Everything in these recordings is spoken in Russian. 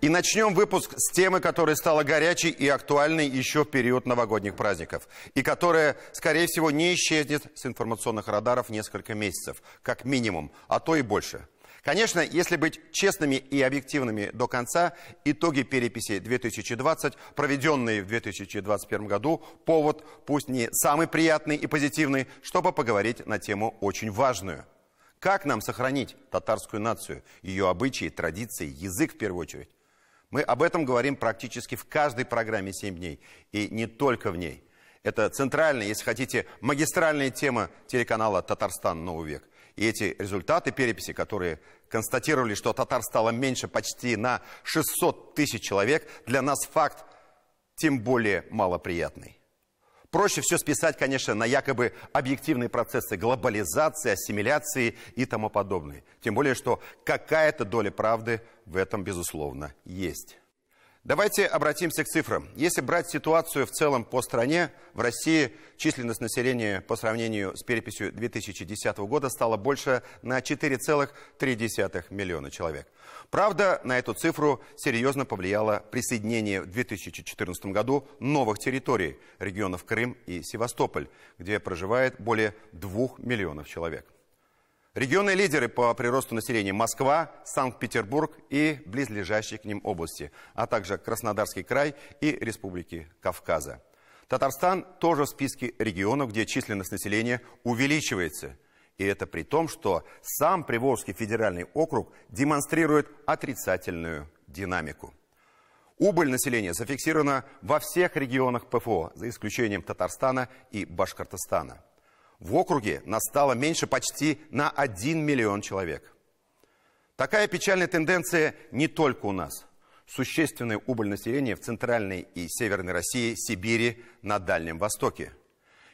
И начнем выпуск с темы, которая стала горячей и актуальной еще в период новогодних праздников. И которая, скорее всего, не исчезнет с информационных радаров несколько месяцев, как минимум, а то и больше. Конечно, если быть честными и объективными до конца, итоги переписи 2020, проведенные в 2021 году, повод, пусть не самый приятный и позитивный, чтобы поговорить на тему очень важную. Как нам сохранить татарскую нацию, ее обычаи, традиции, язык в первую очередь? Мы об этом говорим практически в каждой программе «7 дней». И не только в ней. Это центральная, если хотите, магистральная тема телеканала «Татарстан. Новый век». И эти результаты переписи, которые констатировали, что татар стало меньше почти на 600 тысяч человек, для нас факт тем более малоприятный. Проще все списать, конечно, на якобы объективные процессы глобализации, ассимиляции и тому подобное. Тем более, что какая-то доля правды в этом, безусловно, есть. Давайте обратимся к цифрам. Если брать ситуацию в целом по стране, в России численность населения по сравнению с переписью 2010 года стала больше на 4,3 миллиона человек. Правда, на эту цифру серьезно повлияло присоединение в 2014 году новых территорий, регионов Крым и Севастополь, где проживает более 2 миллионов человек. Регионные лидеры по приросту населения Москва, Санкт-Петербург и близлежащие к ним области, а также Краснодарский край и республики Кавказа. Татарстан тоже в списке регионов, где численность населения увеличивается. И это при том, что сам Приволжский федеральный округ демонстрирует отрицательную динамику. Убыль населения зафиксирована во всех регионах ПФО, за исключением Татарстана и Башкортостана. В округе нас стало меньше почти на 1 миллион человек. Такая печальная тенденция не только у нас. Существенная убыль населения в центральной и северной России, Сибири, на Дальнем Востоке.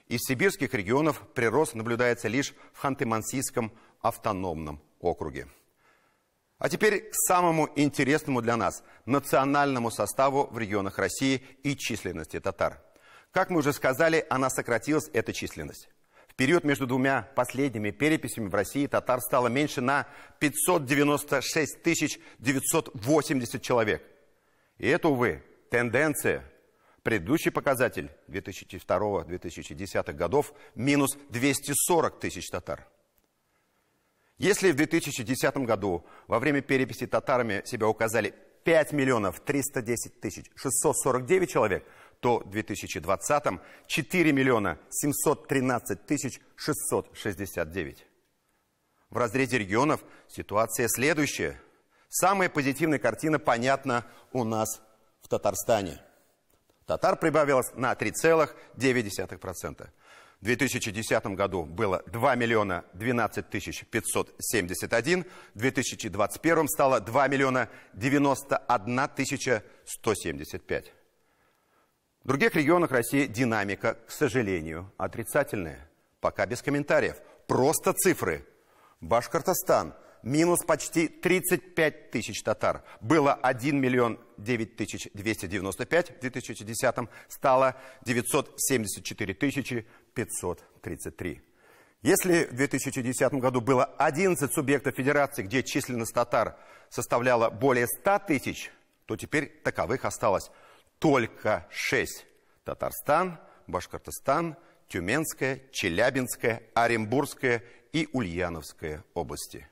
Из сибирских регионов прирост наблюдается лишь в Ханты-Мансийском автономном округе. А теперь к самому интересному для нас национальному составу в регионах России и численности татар. Как мы уже сказали, она сократилась, эта численность. В период между двумя последними переписями в России татар стало меньше на 596 980 человек. И это, увы, тенденция. Предыдущий показатель 2002-2010 годов минус 240 тысяч татар. Если в 2010 году во время переписи татарами себя указали 5 миллионов 310 тысяч 649 человек, то в 2020-м 4 миллиона 713 тысяч 669. В разрезе регионов ситуация следующая. Самая позитивная картина понятна у нас в Татарстане. Татар прибавилось на 3,9%. В 2010 году было 2 миллиона 12 тысяч 571, в 2021 стало 2 миллиона 91 тысяча 175. В других регионах России динамика, к сожалению, отрицательная. Пока без комментариев. Просто цифры. Башкортостан. Минус почти 35 тысяч татар. Было 1 миллион 9 тысяч 295 в 2010-м. Стало 974 тысячи 533. Если в 2010 году было 11 субъектов федерации, где численность татар составляла более 100 тысяч, то теперь таковых осталось только 6. Татарстан, Башкортостан, Тюменская, Челябинская, Оренбургская и Ульяновская области.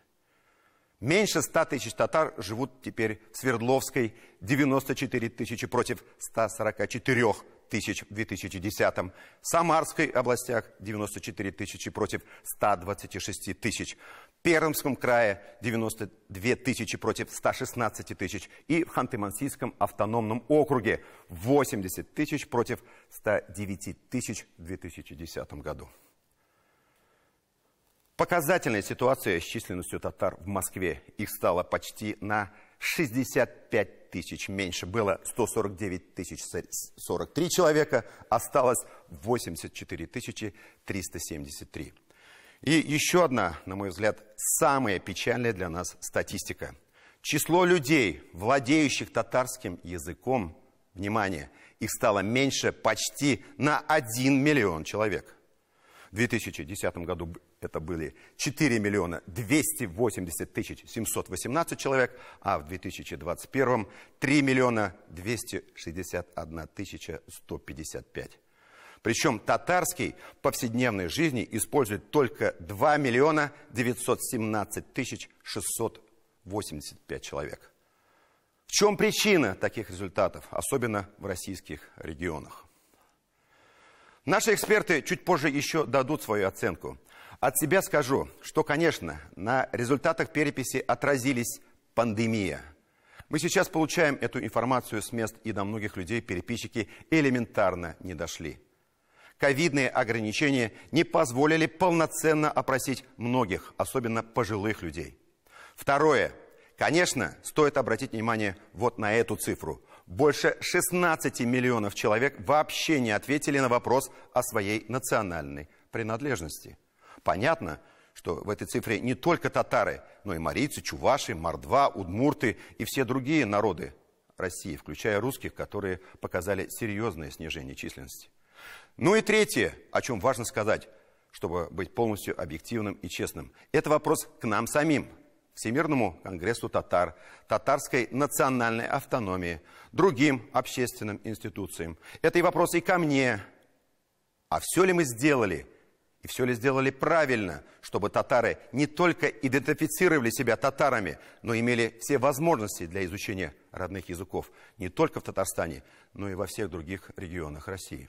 Меньше 100 тысяч татар живут теперь в Свердловской, 94 тысячи против 144 тысяч в 2010-м. В Самарской областях 94 тысячи против 126 тысяч. В Пермском крае 92 тысячи против 116 тысяч. И в Ханты-Мансийском автономном округе 80 тысяч против 109 тысяч в 2010 году. Показательная ситуация с численностью татар в Москве. Их стало почти на 65 тысяч меньше. Было 149 тысяч 43 человека, осталось 84 тысячи 373. И еще одна, на мой взгляд, самая печальная для нас статистика. Число людей, владеющих татарским языком, внимание, их стало меньше почти на 1 миллион человек. В 2010 году это были 4 миллиона 280 тысяч 718 человек, а в 2021 3 миллиона 261 тысяча 155. Причем татарский в повседневной жизни использует только 2 миллиона 917 тысяч 685 человек. В чем причина таких результатов, особенно в российских регионах? Наши эксперты чуть позже еще дадут свою оценку. От себя скажу, что, конечно, на результатах переписи отразились пандемия. Мы сейчас получаем эту информацию с мест, и до многих людей переписчики элементарно не дошли. Ковидные ограничения не позволили полноценно опросить многих, особенно пожилых людей. Второе. Конечно, стоит обратить внимание вот на эту цифру. Больше 16 миллионов человек вообще не ответили на вопрос о своей национальной принадлежности. Понятно, что в этой цифре не только татары, но и марийцы, чуваши, мордва, удмурты и все другие народы России, включая русских, которые показали серьезное снижение численности. Ну и третье, о чем важно сказать, чтобы быть полностью объективным и честным. Это вопрос к нам самим, Всемирному конгрессу татар, татарской национальной автономии, другим общественным институциям. Это и вопросы и ко мне. А все ли мы сделали? И все ли сделали правильно, чтобы татары не только идентифицировали себя татарами, но имели все возможности для изучения родных языков не только в Татарстане, но и во всех других регионах России.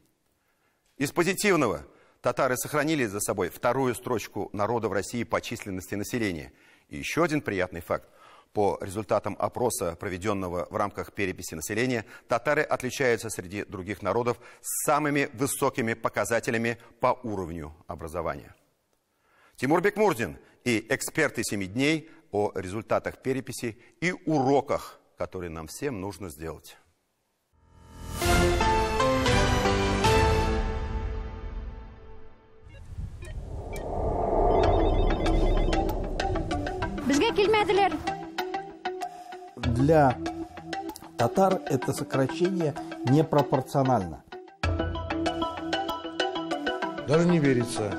Из позитивного: татары сохранили за собой вторую строчку народа в России по численности населения. И еще один приятный факт. По результатам опроса, проведенного в рамках переписи населения, татары отличаются среди других народов самыми высокими показателями по уровню образования. Тимур Бекмурзин и эксперты 7 дней о результатах переписи и уроках, которые нам всем нужно сделать. Для татар это сокращение непропорционально. Даже не верится.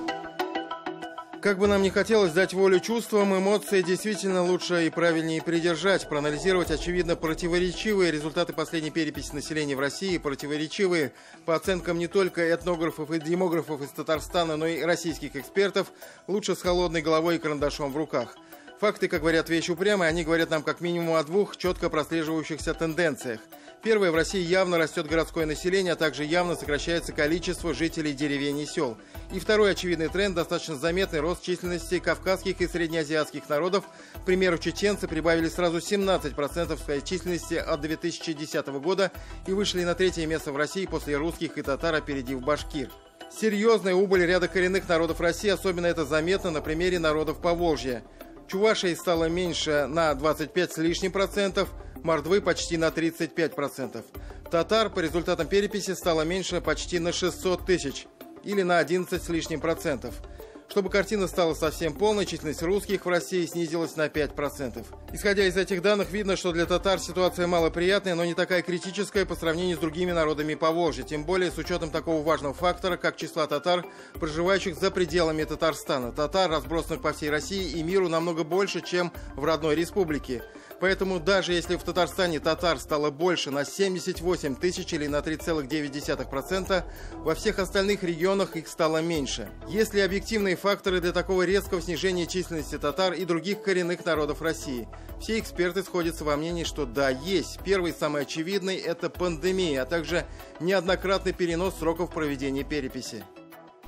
Как бы нам ни хотелось дать волю чувствам, эмоции действительно лучше и правильнее придержать, проанализировать, очевидно, противоречивые результаты последней переписи населения в России, противоречивые по оценкам не только этнографов и демографов из Татарстана, но и российских экспертов, лучше с холодной головой и карандашом в руках. Факты, как говорят, вещь упрямая, они говорят нам как минимум о двух четко прослеживающихся тенденциях. Первое, в России явно растет городское население, а также явно сокращается количество жителей деревень и сел. И второй очевидный тренд – достаточно заметный рост численности кавказских и среднеазиатских народов. К примеру, чеченцы прибавили сразу 17% своей численности от 2010 года и вышли на третье место в России после русских и татар, опередив башкир. Серьезная убыль ряда коренных народов России, особенно это заметно на примере народов Поволжья. Чувашей стало меньше на 25 с лишним процентов, мордвы почти на 35%. Татар по результатам переписи стало меньше почти на 600 тысяч, или на 11 с лишним процентов. Чтобы картина стала совсем полной, численность русских в России снизилась на 5%. Исходя из этих данных, видно, что для татар ситуация малоприятная, но не такая критическая по сравнению с другими народами Поволжья, тем более с учетом такого важного фактора, как числа татар, проживающих за пределами Татарстана. Татар, разбросанных по всей России и миру, намного больше, чем в родной республике. Поэтому даже если в Татарстане татар стало больше на 78 тысяч или на 3,9%, во всех остальных регионах их стало меньше. Есть ли объективные факторы для такого резкого снижения численности татар и других коренных народов России? Все эксперты сходятся во мнении, что да, есть. Первый, самый очевидный – это пандемия, а также неоднократный перенос сроков проведения переписи.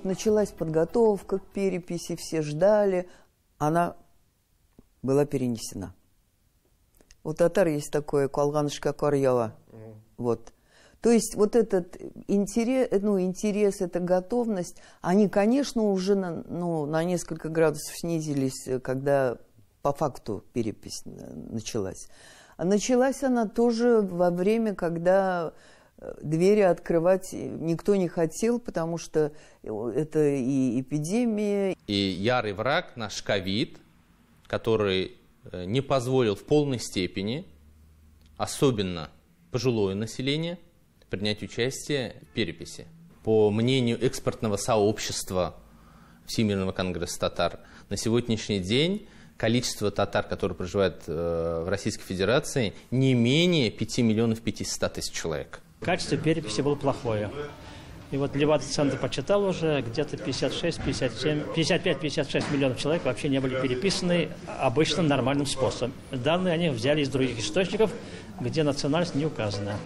Началась подготовка к переписи, все ждали, она была перенесена. У татар есть такое «калганышка карьяла». Вот. То есть вот этот интерес, эта готовность, они, конечно, уже на несколько градусов снизились, когда по факту перепись началась. А началась она тоже во время, когда двери открывать никто не хотел, потому что это и эпидемия. И ярый враг наш ковид, который не позволил в полной степени, особенно пожилое население, принять участие в переписи. По мнению экспертного сообщества, Всемирного конгресса татар, на сегодняшний день количество татар, которые проживают в Российской Федерации, не менее 5 миллионов 500 тысяч человек. Качество переписи было плохое. И вот Левада-центр подсчитал уже, где-то 55-56 миллионов человек вообще не были переписаны обычным нормальным способом. Данные они взяли из других источников, где национальность не указана.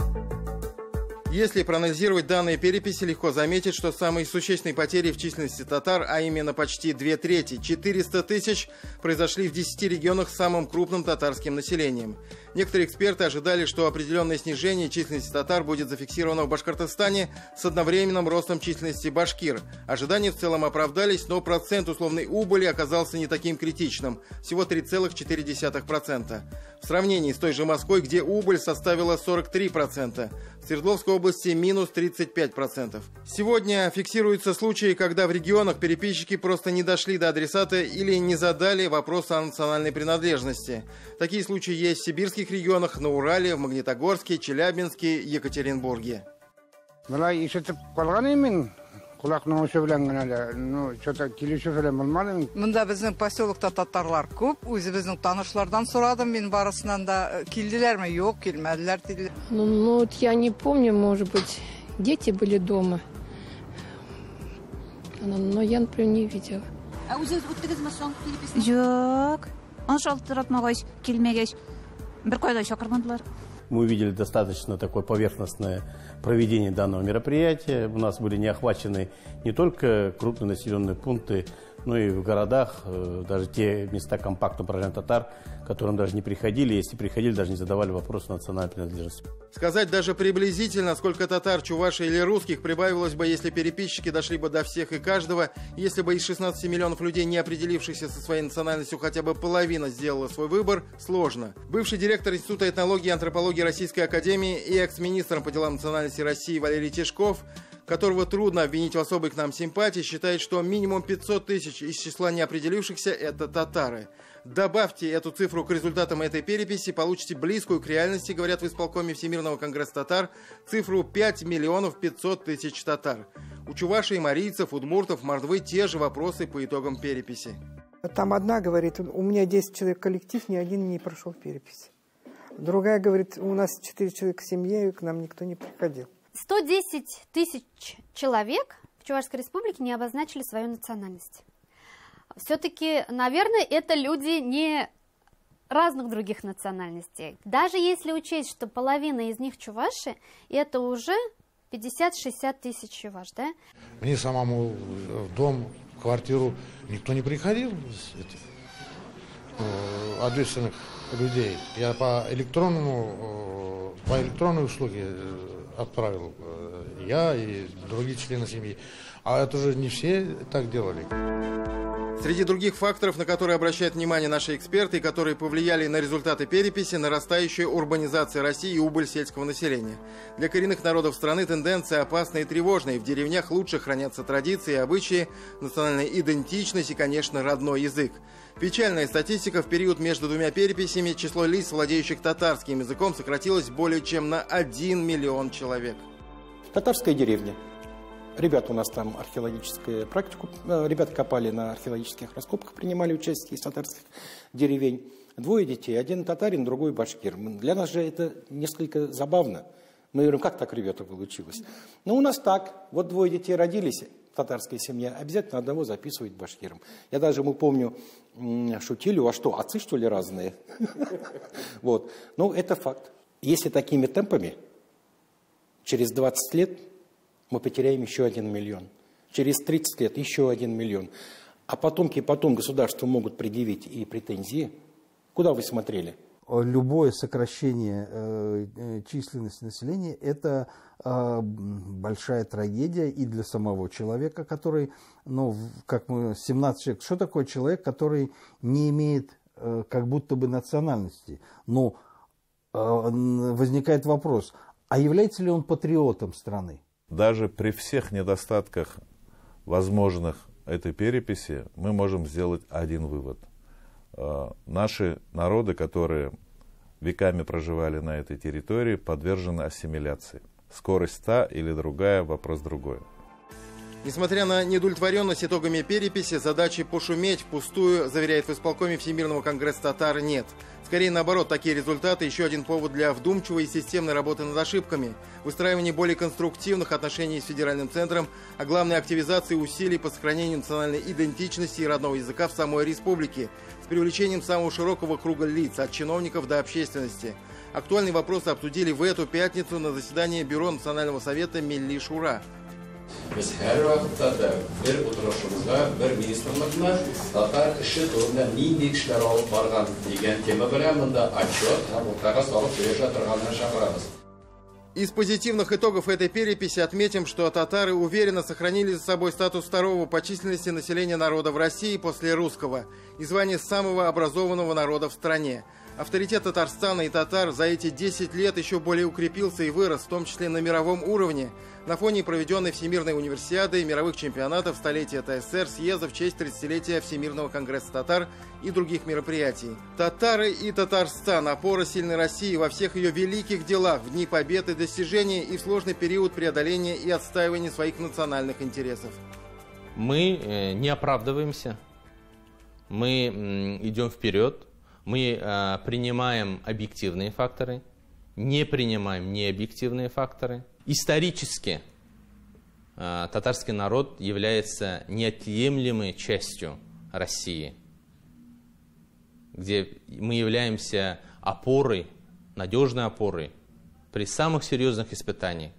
Если проанализировать данные переписи, легко заметить, что самые существенные потери в численности татар, а именно почти 2/3, 400 тысяч, произошли в 10 регионах с самым крупным татарским населением. Некоторые эксперты ожидали, что определенное снижение численности татар будет зафиксировано в Башкортостане с одновременным ростом численности башкир. Ожидания в целом оправдались, но процент условной убыли оказался не таким критичным – всего 3,4%. В сравнении с той же Москвой, где убыль составила 43%. В Свердловской области минус 35%. Сегодня фиксируются случаи, когда в регионах переписчики просто не дошли до адресата или не задали вопрос о национальной принадлежности. Такие случаи есть в сибирских регионах, на Урале, в Магнитогорске, Челябинске, Екатеринбурге. Мында безнең поселокта татарлар күп, үзебезнең танышлардан сорадым, мин барысыннан да килделәрме, юк, килмәделәр диделәр. Ну вот я не помню, может быть, дети были дома, но я, например, не видела. А үзегез үттегезме соң переписне? Юк. Аншалт таратмагач, килмәгәч, бер кайда чакырмадылар. Мы увидели достаточно такое поверхностное проведение данного мероприятия. У нас были не охвачены не только крупные населенные пункты, но и в городах, даже те места компактно проживающих татар, к которым даже не приходили. Если приходили, даже не задавали вопрос национальной принадлежности. Сказать даже приблизительно, сколько татар, чувашей или русских прибавилось бы, если переписчики дошли бы до всех и каждого, если бы из 16 миллионов людей, не определившихся со своей национальностью, хотя бы половина сделала свой выбор, сложно. Бывший директор Института этнологии и антропологии Российской Академии и экс-министр по делам национальности России Валерий Тишков, которого трудно обвинить в особой к нам симпатии, считает, что минимум 500 тысяч из числа неопределившихся – это татары. Добавьте эту цифру к результатам этой переписи, получите близкую к реальности, говорят в исполкоме Всемирного конгресса татар, цифру 5 миллионов 500 тысяч татар. У чувашей, марийцев, удмуртов, мордвы те же вопросы по итогам переписи. Там одна говорит, у меня 10 человек коллектив, ни один не прошел перепись. Другая говорит, у нас 4 человека в семье, и к нам никто не приходил. 110 тысяч человек в Чувашской республике не обозначили свою национальность. Все-таки, наверное, это люди не разных других национальностей. Даже если учесть, что половина из них чуваши, это уже 50-60 тысяч чуваш, да? Мне самому в дом, в квартиру никто не приходил из этих ответственных людей. Я по электронной услуге отправил, я и другие члены семьи. А это же не все так делали. Среди других факторов, на которые обращают внимание наши эксперты и которые повлияли на результаты переписи, нарастающая урбанизация России и убыль сельского населения. Для коренных народов страны тенденция опасная и тревожная. В деревнях лучше хранятся традиции и обычаи, национальная идентичность и, конечно, родной язык. Печальная статистика: в период между двумя переписями число лиц, владеющих татарским языком, сократилось более чем на 1 миллион человек. Татарская деревня. Ребята у нас там археологическую практику, ребята копали на археологических раскопках, принимали участие из татарских деревень. 2 детей, один татарин, другой башкир. Для нас же это несколько забавно. Мы говорим, как так, ребята, получилось? Но у нас так. Вот 2 детей родились, татарская семья, обязательно одного записывают башкиром. Я даже, помню, шутили, а что, отцы, что ли, разные? Вот. Ну, это факт. Если такими темпами, через 20 лет мы потеряем еще 1 миллион. Через 30 лет еще 1 миллион. А потом государству могут предъявить и претензии. Куда вы смотрели? Любое сокращение численности населения – это большая трагедия и для самого человека, который, как мы, 17 человек. Что такое человек, который не имеет как будто бы национальности? Но возникает вопрос, а является ли он патриотом страны? Даже при всех недостатках возможных этой переписи мы можем сделать один вывод. Наши народы, которые веками проживали на этой территории, подвержены ассимиляции. Скорость та или другая – вопрос другой. Несмотря на неудовлетворенность итогами переписи, задачи пошуметь впустую, заверяет в исполкоме Всемирного конгресса татар, нет. Скорее наоборот, такие результаты – еще один повод для вдумчивой и системной работы над ошибками, выстраивания более конструктивных отношений с федеральным центром, а главной активизации усилий по сохранению национальной идентичности и родного языка в самой республике, с привлечением самого широкого круга лиц, от чиновников до общественности. Актуальные вопросы обсудили в эту пятницу на заседании Бюро Национального совета Милли Шура. Biz her vaqtda bir o'tirishimizda bir ministrlikni tatar ishi turida neydi ishlar olib borgan degan tema bilan bunda отчет o'rtaga solib berisha turganini chaqiramiz. Из позитивных итогов этой переписи отметим, что татары уверенно сохранили за собой статус второго по численности населения народа в России после русского и звание самого образованного народа в стране. Авторитет Татарстана и татар за эти 10 лет еще более укрепился и вырос, в том числе на мировом уровне, на фоне проведенной Всемирной универсиады, мировых чемпионатов, столетия ТССР, съезда в честь 30-летия Всемирного конгресса татар и других мероприятий. Татары и Татарстан – опора сильной России во всех ее великих делах, в дни побед и достижений и в сложный период преодоления и отстаивания своих национальных интересов. Мы не оправдываемся, мы идем вперед. Мы принимаем объективные факторы, не принимаем необъективные факторы. Исторически татарский народ является неотъемлемой частью России, где мы являемся опорой, надежной опорой при самых серьезных испытаниях.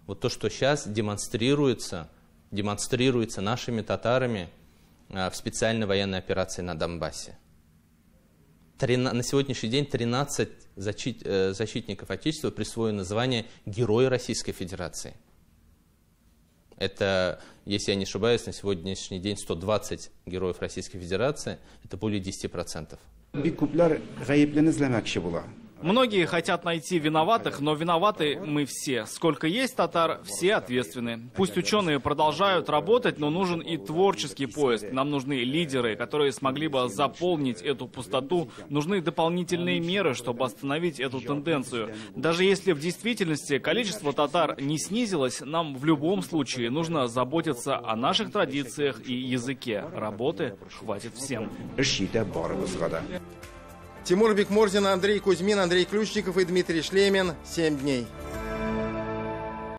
Вот то, что сейчас демонстрируется нашими татарами в специальной военной операции на Донбассе. На сегодняшний день 13 защитников Отечества присвоено звание Героя Российской Федерации. Это, если я не ошибаюсь, на сегодняшний день 120 героев Российской Федерации, это более 10%. Многие хотят найти виноватых, но виноваты мы все. Сколько есть татар, все ответственны. Пусть ученые продолжают работать, но нужен и творческий поиск. Нам нужны лидеры, которые смогли бы заполнить эту пустоту. Нужны дополнительные меры, чтобы остановить эту тенденцию. Даже если в действительности количество татар не снизилось, нам в любом случае нужно заботиться о наших традициях и языке. Работы хватит всем. Тимур Бекмурзин, Андрей Кузьмин, Андрей Ключников и Дмитрий Шлемин. 7 дней.